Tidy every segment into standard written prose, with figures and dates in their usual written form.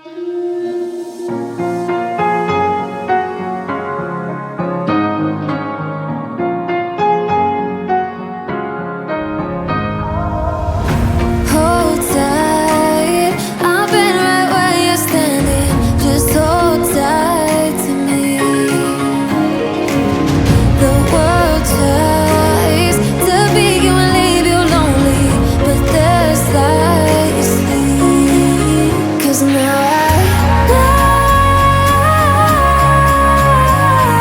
Hold tight, I've been right where you're standing. Just hold tight to me. The world tries to be you and leave you lonely, but there's light you see. 'Cause now I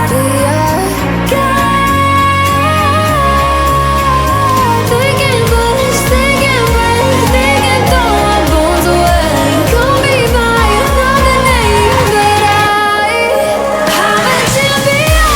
know you're gone. Thinking bullets, thinking break, thinking throw my bones away. Call me by another name, but I'm a champion.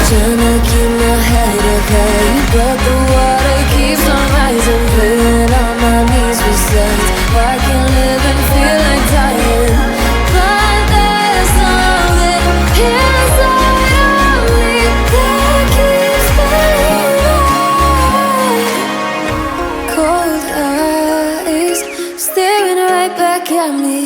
Trying to keep my head up high, but the water keeps on rising. Feeling on my knees besides, I can live and feel like dying. But there's something inside of me that keeps believing. Cold eyes staring right back at me.